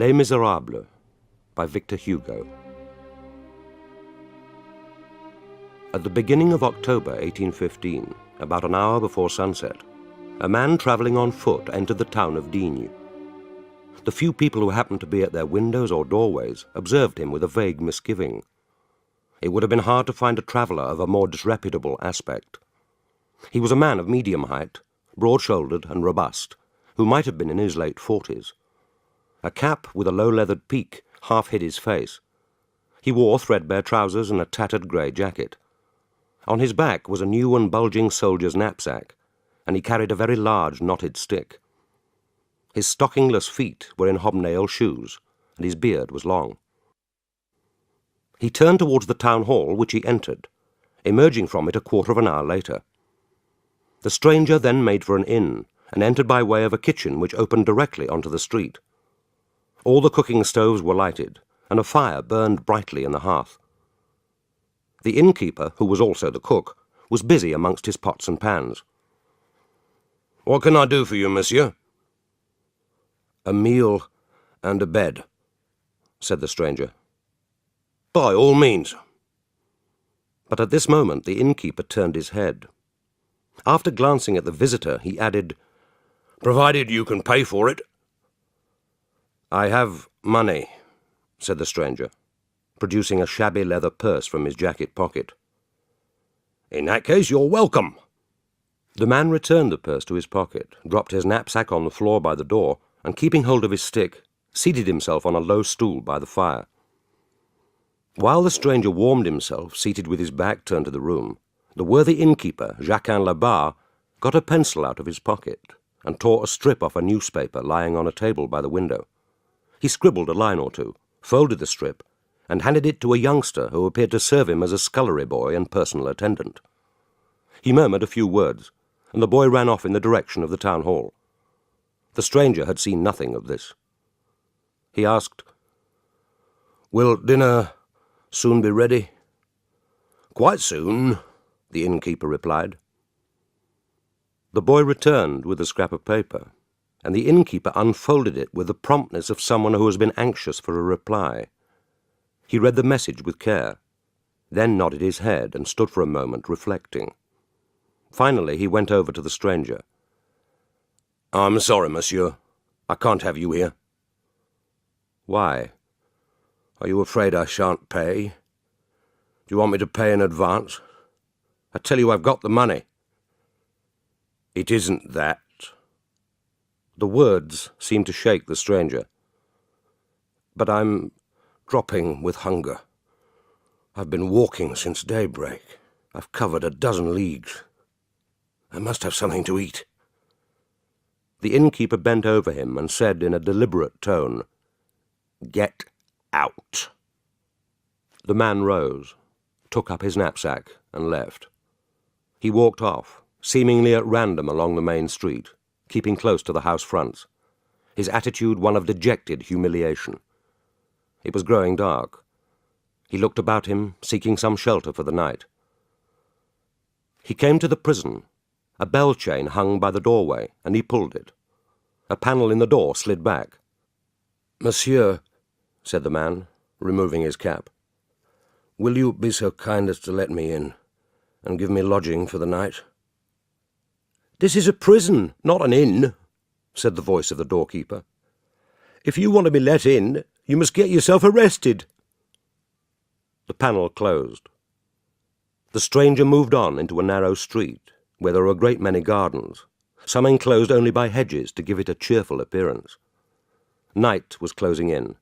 Les Miserables by Victor Hugo. At the beginning of October 1815, about an hour before sunset, a man travelling on foot entered the town of Digne. The few people who happened to be at their windows or doorways observed him with a vague misgiving. It would have been hard to find a traveller of a more disreputable aspect. He was a man of medium height, broad-shouldered and robust, who might have been in his late 40s. A cap with a low-leathered peak half hid his face. He wore threadbare trousers and a tattered grey jacket. On his back was a new and bulging soldier's knapsack, and he carried a very large knotted stick. His stockingless feet were in hobnail shoes, and his beard was long. He turned towards the town hall, which he entered, emerging from it a quarter of an hour later. The stranger then made for an inn, and entered by way of a kitchen which opened directly onto the street. All the cooking stoves were lighted, and a fire burned brightly in the hearth. The innkeeper, who was also the cook, was busy amongst his pots and pans. "What can I do for you, monsieur?" "A meal and a bed," said the stranger. "By all means." But at this moment the innkeeper turned his head. After glancing at the visitor, he added, "Provided you can pay for it." "I have money," said the stranger, producing a shabby leather purse from his jacket pocket. "In that case, you're welcome." The man returned the purse to his pocket, dropped his knapsack on the floor by the door, and keeping hold of his stick, seated himself on a low stool by the fire. While the stranger warmed himself, seated with his back turned to the room, the worthy innkeeper, Jacquin Labarre, got a pencil out of his pocket and tore a strip off a newspaper lying on a table by the window. He scribbled a line or two, folded the strip, and handed it to a youngster who appeared to serve him as a scullery boy and personal attendant. He murmured a few words, and the boy ran off in the direction of the town hall. The stranger had seen nothing of this. He asked, "Will dinner soon be ready?" "Quite soon," the innkeeper replied. The boy returned with a scrap of paper, and the innkeeper unfolded it with the promptness of someone who has been anxious for a reply. He read the message with care, then nodded his head and stood for a moment reflecting. Finally he went over to the stranger. "I'm sorry, monsieur. I can't have you here." "Why? Are you afraid I shan't pay? Do you want me to pay in advance? I tell you I've got the money." "It isn't that." The words seemed to shake the stranger. "But I'm dropping with hunger. I've been walking since daybreak. I've covered a dozen leagues. I must have something to eat." The innkeeper bent over him and said in a deliberate tone, "Get out." The man rose, took up his knapsack, and left. He walked off, seemingly at random along the main street, keeping close to the house fronts, his attitude one of dejected humiliation. It was growing dark. He looked about him, seeking some shelter for the night. He came to the prison. A bell chain hung by the doorway, and he pulled it. A panel in the door slid back. "Monsieur," said the man, removing his cap, "will you be so kind as to let me in and give me lodging for the night?" "This is a prison, not an inn," said the voice of the doorkeeper. "If you want to be let in, you must get yourself arrested." The panel closed. The stranger moved on into a narrow street, where there were a great many gardens, some enclosed only by hedges to give it a cheerful appearance. Night was closing in,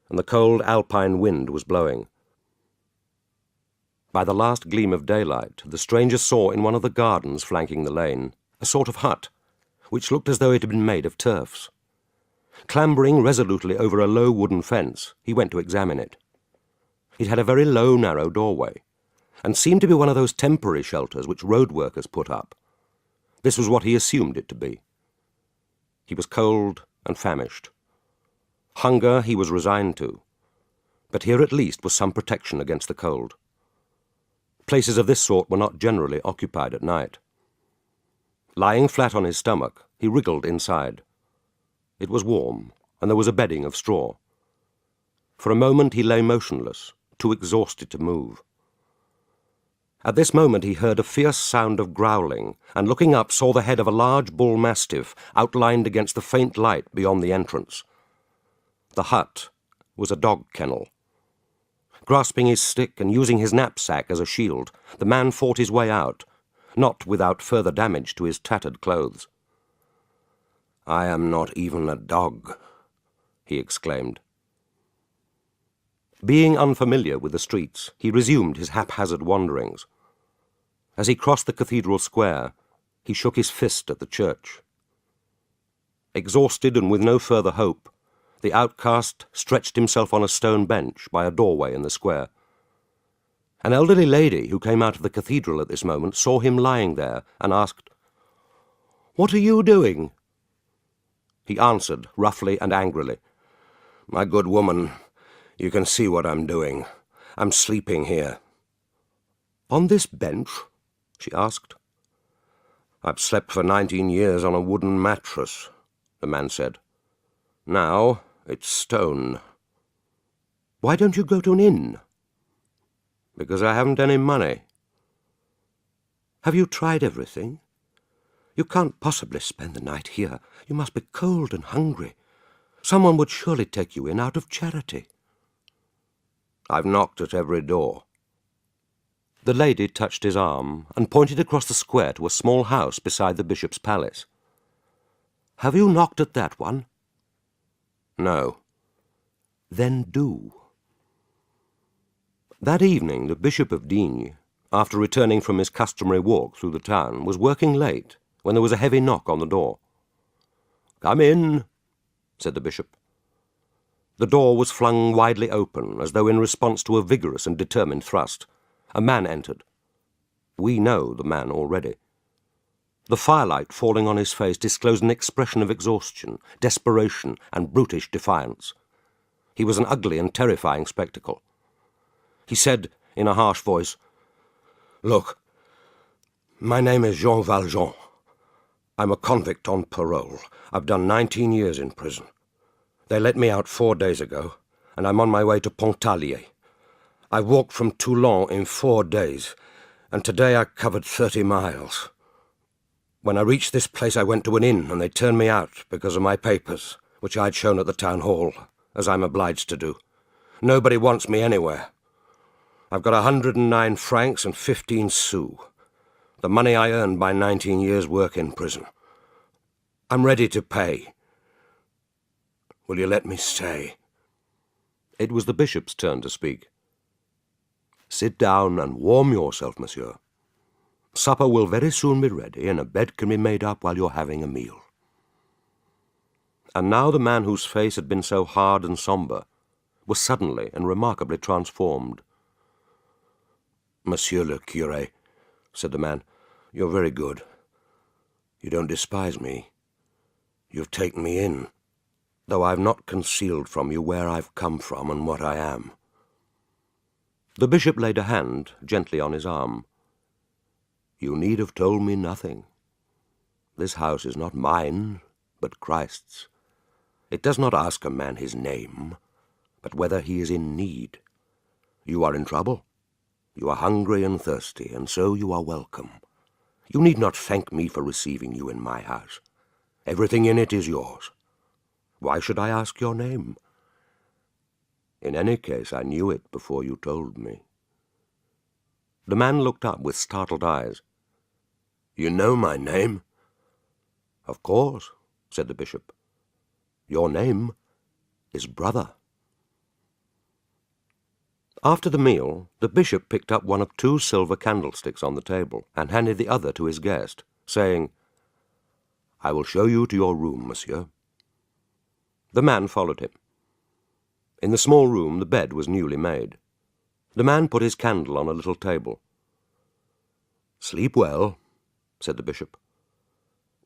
and the cold alpine wind was blowing. By the last gleam of daylight, the stranger saw in one of the gardens flanking the lane a sort of hut, which looked as though it had been made of turfs. Clambering resolutely over a low wooden fence, he went to examine it. It had a very low, narrow doorway, and seemed to be one of those temporary shelters which road workers put up. This was what he assumed it to be. He was cold and famished. Hunger he was resigned to, but here at least was some protection against the cold. Places of this sort were not generally occupied at night. Lying flat on his stomach, he wriggled inside. It was warm, and there was a bedding of straw. For a moment he lay motionless, too exhausted to move. At this moment he heard a fierce sound of growling, and looking up saw the head of a large bull mastiff outlined against the faint light beyond the entrance. The hut was a dog kennel. Grasping his stick and using his knapsack as a shield, the man fought his way out, not without further damage to his tattered clothes. "I am not even a dog," he exclaimed. Being unfamiliar with the streets, he resumed his haphazard wanderings. As he crossed the cathedral square, he shook his fist at the church. Exhausted and with no further hope, the outcast stretched himself on a stone bench by a doorway in the square. An elderly lady who came out of the cathedral at this moment saw him lying there and asked, "What are you doing?" He answered roughly and angrily, "My good woman, you can see what I'm doing. I'm sleeping here." "On this bench?" she asked. "I've slept for 19 years on a wooden mattress," the man said. "Now it's stone." "Why don't you go to an inn?" "Because I haven't any money." "Have you tried everything? You can't possibly spend the night here. You must be cold and hungry. Someone would surely take you in out of charity." "I've knocked at every door." The lady touched his arm and pointed across the square to a small house beside the bishop's palace. "Have you knocked at that one?" "No." "Then do." That evening the Bishop of Digne, after returning from his customary walk through the town, was working late when there was a heavy knock on the door. "Come in," said the bishop. The door was flung widely open, as though in response to a vigorous and determined thrust. A man entered. We know the man already. The firelight falling on his face disclosed an expression of exhaustion, desperation, and brutish defiance. He was an ugly and terrifying spectacle. He said, in a harsh voice, "Look, my name is Jean Valjean. I'm a convict on parole. I've done 19 years in prison. They let me out 4 days ago, and I'm on my way to Pontarlier. I walked from Toulon in 4 days, and today I covered 30 miles. When I reached this place, I went to an inn, and they turned me out because of my papers, which I'd shown at the town hall, as I'm obliged to do. Nobody wants me anywhere. I've got 109 francs and 15 sous, the money I earned by 19 years' work in prison. I'm ready to pay. Will you let me stay?" It was the bishop's turn to speak. "Sit down and warm yourself, monsieur. Supper will very soon be ready, and a bed can be made up while you're having a meal." And now the man whose face had been so hard and sombre was suddenly and remarkably transformed. "Monsieur le curé," said the man, "you're very good. You don't despise me. You've taken me in, though I've not concealed from you where I've come from and what I am." The bishop laid a hand gently on his arm. "You need have told me nothing. This house is not mine, but Christ's. It does not ask a man his name, but whether he is in need. You are in trouble. You are hungry and thirsty, and so you are welcome. You need not thank me for receiving you in my house. Everything in it is yours. Why should I ask your name? In any case, I knew it before you told me." The man looked up with startled eyes. "You know my name?" "Of course," said the bishop. "Your name is Brother." After the meal, the bishop picked up one of 2 silver candlesticks on the table and handed the other to his guest, saying, "I will show you to your room, monsieur." The man followed him. In the small room, the bed was newly made. The man put his candle on a little table. "Sleep well," said the bishop.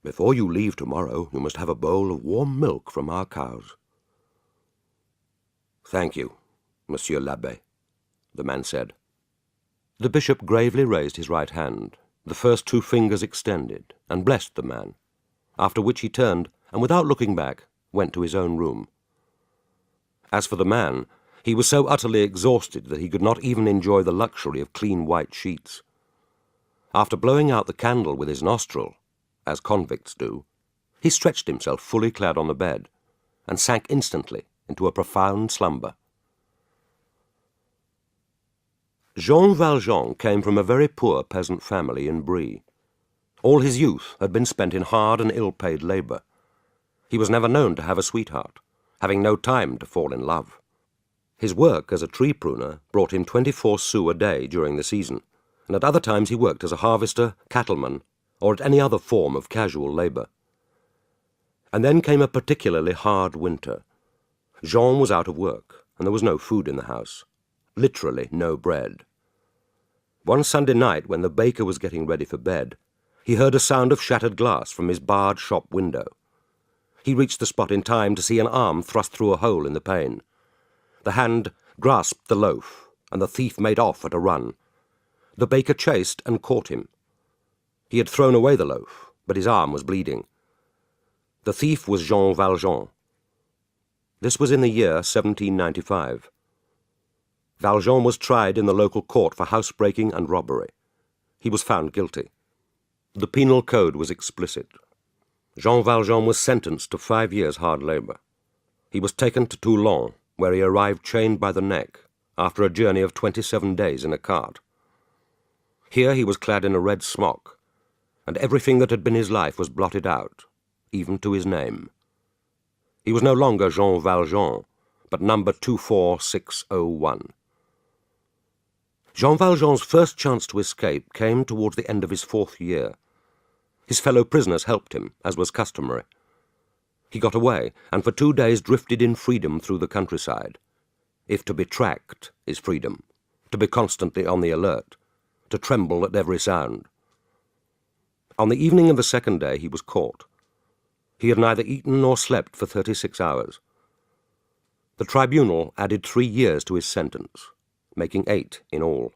"Before you leave tomorrow, you must have a bowl of warm milk from our cows." "Thank you, Monsieur l'Abbé," the man said. The bishop gravely raised his right hand, the first 2 fingers extended, and blessed the man, after which he turned, and without looking back, went to his own room. As for the man, he was so utterly exhausted that he could not even enjoy the luxury of clean white sheets. After blowing out the candle with his nostril, as convicts do, he stretched himself fully clad on the bed and sank instantly into a profound slumber. Jean Valjean came from a very poor peasant family in Brie. All his youth had been spent in hard and ill-paid labour. He was never known to have a sweetheart, having no time to fall in love. His work as a tree pruner brought him 24 sous a day during the season, and at other times he worked as a harvester, cattleman, or at any other form of casual labour. And then came a particularly hard winter. Jean was out of work, and there was no food in the house. Literally no bread. One Sunday night, when the baker was getting ready for bed, he heard a sound of shattered glass from his barred shop window. He reached the spot in time to see an arm thrust through a hole in the pane. The hand grasped the loaf, and the thief made off at a run. The baker chased and caught him. He had thrown away the loaf, but his arm was bleeding. The thief was Jean Valjean. This was in the year 1795. Valjean was tried in the local court for housebreaking and robbery. He was found guilty. The penal code was explicit. Jean Valjean was sentenced to 5 years' hard labour. He was taken to Toulon, where he arrived chained by the neck, after a journey of 27 days in a cart. Here he was clad in a red smock, and everything that had been his life was blotted out, even to his name. He was no longer Jean Valjean, but number 24601. Jean Valjean's first chance to escape came towards the end of his 4th year. His fellow prisoners helped him, as was customary. He got away, and for 2 days drifted in freedom through the countryside. If to be tracked is freedom, to be constantly on the alert, to tremble at every sound. On the evening of the 2nd day he was caught. He had neither eaten nor slept for 36 hours. The tribunal added 3 years to his sentence, making 8 in all.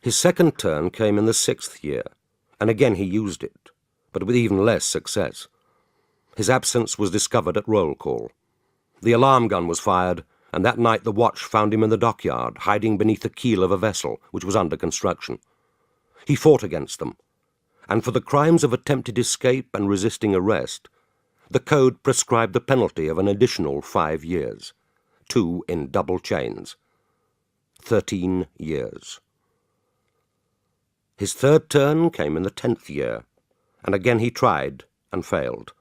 His second turn came in the 6th year, and again he used it, but with even less success. His absence was discovered at roll call. The alarm gun was fired, and that night the watch found him in the dockyard, hiding beneath the keel of a vessel which was under construction. He fought against them, and for the crimes of attempted escape and resisting arrest, the code prescribed the penalty of an additional 5 years, 2 in double chains. 13 years. His third turn came in the 10th year, and again he tried and failed.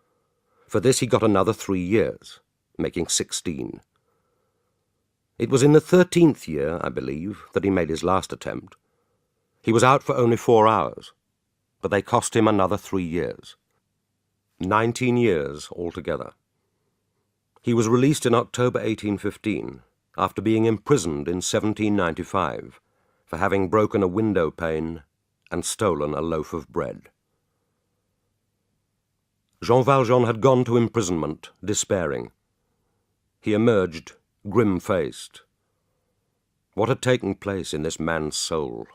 For this he got another 3 years, making 16. It was in the 13th year, I believe, that he made his last attempt. He was out for only 4 hours, but they cost him another 3 years. 19 years altogether. He was released in October 1815, after being imprisoned in 1795 for having broken a window pane and stolen a loaf of bread. Jean Valjean had gone to imprisonment, despairing. He emerged, grim-faced. What had taken place in this man's soul?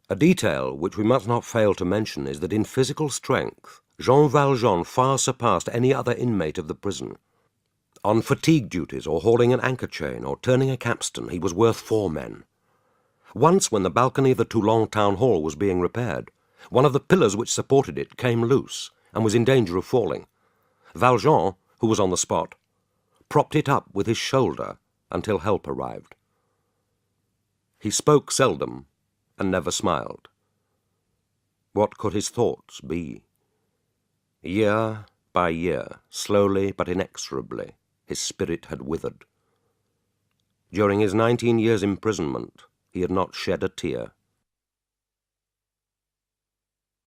A detail which we must not fail to mention is that in physical strength, Jean Valjean far surpassed any other inmate of the prison. On fatigue duties, or hauling an anchor chain, or turning a capstan, he was worth 4 men. Once, when the balcony of the Toulon town hall was being repaired, one of the pillars which supported it came loose and was in danger of falling. Valjean, who was on the spot, propped it up with his shoulder until help arrived. He spoke seldom and never smiled. What could his thoughts be? Year by year, slowly but inexorably, his spirit had withered. During his 19 years' imprisonment, he had not shed a tear.